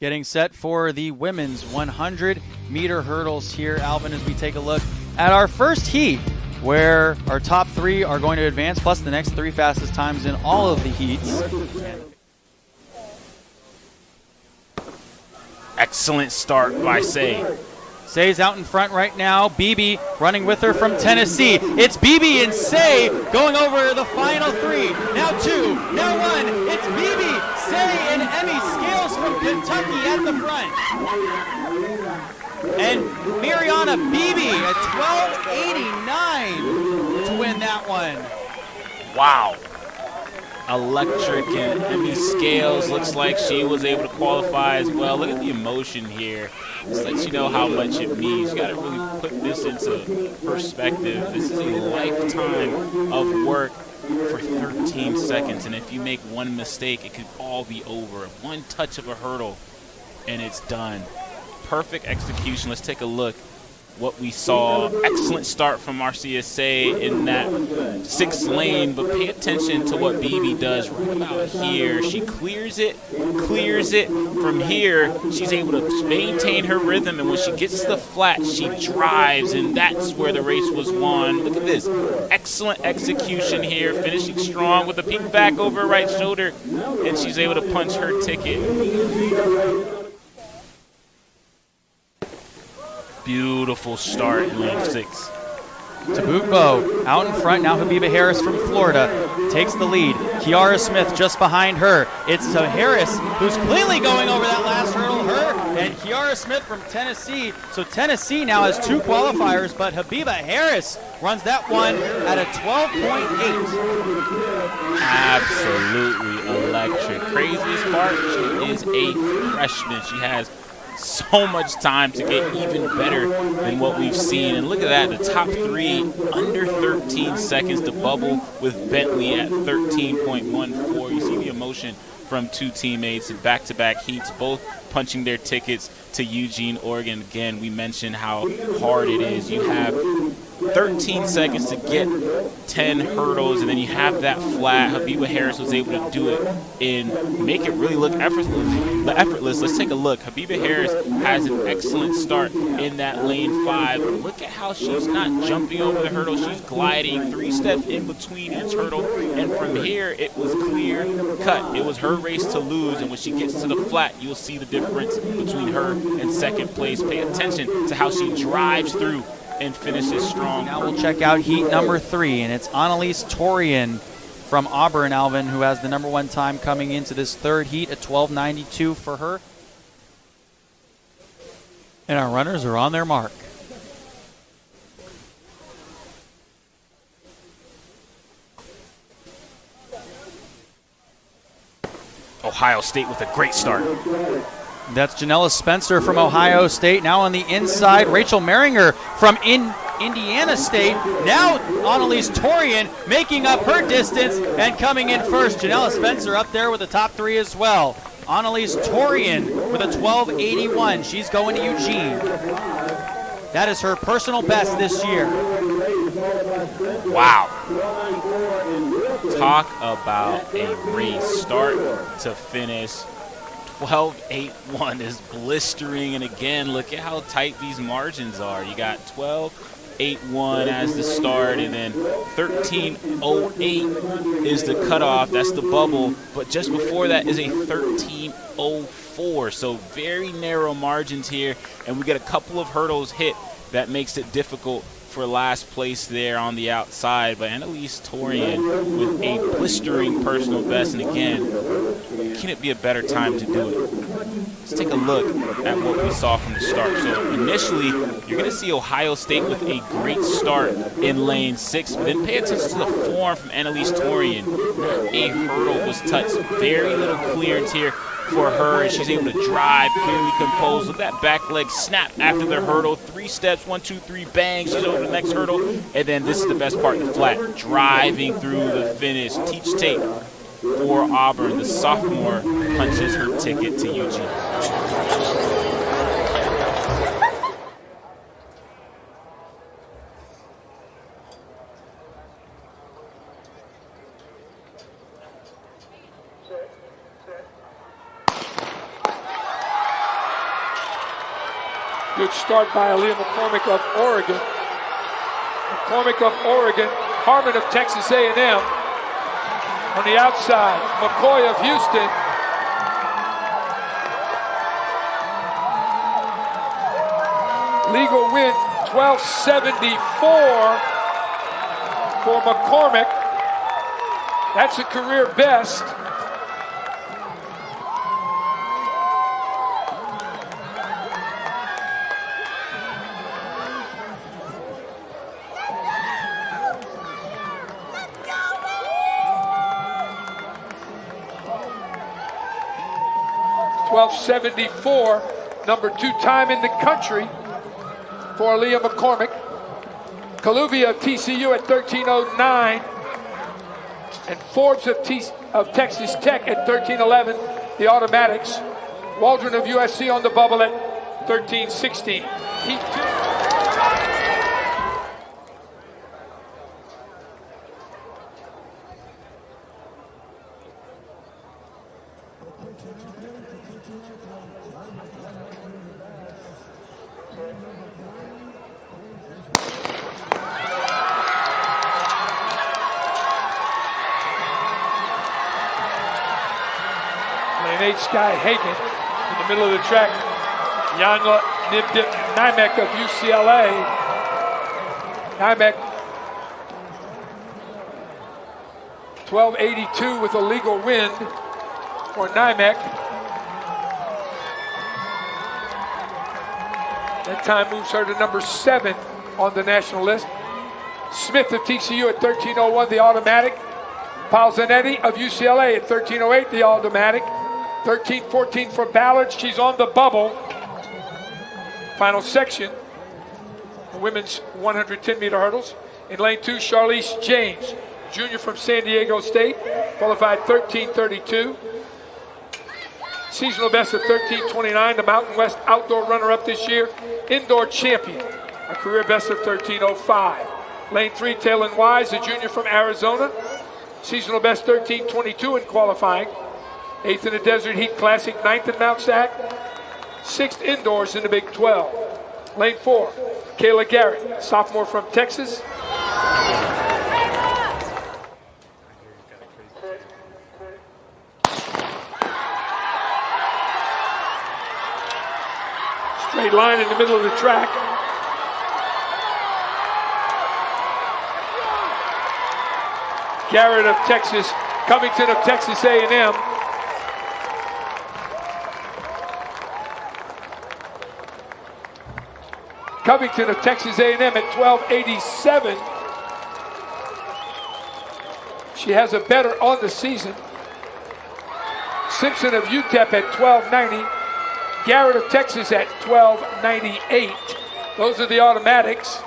Getting set for the women's 100-meter hurdles here, Alvin, as we take a look at our first heat, where our top three are going to advance, plus the next three fastest times in all of the heats. Excellent start by Say. Say's out in front right now. Bebe running with her from Tennessee. It's Bebe and Say going over the final three. Now two, now one. It's Bebe, Say, and Emmy Scales from Kentucky at the front. And Myreanna Bebe at 12:89 to win that one. Wow. Electric, and Emmy Scales looks like she was able to qualify as well. Look at the emotion here. This lets you know how much it means. You got to really put this into perspective. This is a lifetime of work for 13 seconds, and if you make one mistake, it could all be over. One touch of a hurdle, and it's done. Perfect execution. Let's take a look what we saw. Excellent start from Marcia Say in that sixth lane, but pay attention to what Bebe does right about here. She clears it. From here, she's able to maintain her rhythm, and when she gets to the flat, she drives, and that's where the race was won. Look at this. Excellent execution here, finishing strong with a peek back over her right shoulder, and she's able to punch her ticket. Beautiful start in lane 6. Tabukbo out in front now. Habiba Harris from Florida takes the lead. Kiara Smith just behind her. It's Harris who's cleanly going over that last hurdle. Her and Kiara Smith from Tennessee. So Tennessee now has two qualifiers, but Habiba Harris runs that one at a 12.8. Absolutely electric. Craziest part, she is a freshman. She has so much time to get even better than what we've seen. And look at that, the top three under 13 seconds. The bubble with Bentley at 13.14. You see the emotion from two teammates in back-to-back heats, both punching their tickets to Eugene, Oregon. Again, we mentioned how hard it is. You have 13 seconds to get 10 hurdles, and then you have that flat. Habiba Harris was able to do it and make it really look effortless. Let's take a look. Habiba Harris has an excellent start in that lane 5. Look at how she's not jumping over the hurdle. She's gliding 3 steps in between each hurdle, and from here it was clear cut. It was her race to lose, and when she gets to the flat, you'll see the difference between her and second place. Pay attention to how she drives through and finishes strong. Now we'll check out heat number 3, and it's Ana-Liese Torian from Auburn, Alvin, who has the number 1 time coming into this third heat at 12:92 for her. And our runners are on their mark. Ohio State with a great start. That's Janella Spencer from Ohio State. Now on the inside, Rachel Meringer from Indiana State. Now Ana-Liese Torian making up her distance and coming in first. Janella Spencer up there with the top 3 as well. Ana-Liese Torian with a 12:81. She's going to Eugene. That is her personal best this year. Wow. Talk about a race start to finish. 12.81 is blistering, and again, look at how tight these margins are. You got 12.81 as the start, and then 13.08 is the cutoff. That's the bubble, but just before that is a 13.04. So very narrow margins here, and we get a couple of hurdles hit that makes it difficult for last place there on the outside. But Ana-Liese Torian with a blistering personal best, and again, can it be a better time to do it? Let's take a look at what we saw from the start. So initially, you're going to see Ohio State with a great start in lane 6, but then pay attention to the form from Ana-Liese Torian. A hurdle was touched, very little clearance here for her, and she's able to drive clearly composed with that back leg snap after the hurdle. 3 steps, 1, 2, 3, bang, she's over the next hurdle, and then this is the best part, the flat, driving through the finish. Teach tape for Auburn. The sophomore punches her ticket to Eugene. Good start by Aaliyah McCormick of Oregon. McCormick of Oregon, Harmon of Texas A&M. On the outside, McCoy of Houston. Legal win, 1274 for McCormick. That's a career best. .1274, number 2 time in the country for Aaliyah McCormick. Kaluvia of TCU at 13:09, and Forbes of Texas Tech at 13:11. The automatics. Waldron of USC on the bubble at 13:16. Heat 2. Sky Hagen in the middle of the track. Yanla Ndjip-Nyemeck of UCLA. Nyemeck 1282 with a legal win for Nyemeck. That time moves her to number 7 on the national list. Smith of TCU at 13:01, the automatic. Palzanetti of UCLA at 13:08, the automatic. 13:14 for Ballard. She's on the bubble. Final section, the women's 110-meter hurdles. In lane 2, Charlize James, junior from San Diego State, qualified 13:32. Seasonal best of 13:29. The Mountain West outdoor runner-up this year. Indoor champion, a career best of 13:05. Lane 3, Taylor Wise, a junior from Arizona. Seasonal best 13:22 in qualifying. 8th in the Desert Heat Classic, 9th in Mount Sac, 6th indoors in the Big 12. Lane 4, Kayla Garrett, sophomore from Texas. Straight line in the middle of the track. Garrett of Texas, Covington of Texas A&M. Covington of Texas A&M at 1287. She has a better on the season. Simpson of UTEP at 1290. Garrett of Texas at 1298. Those are the automatics.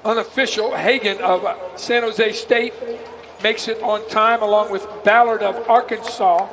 Unofficial, Hagen of San Jose State makes it on time along with Ballard of Arkansas.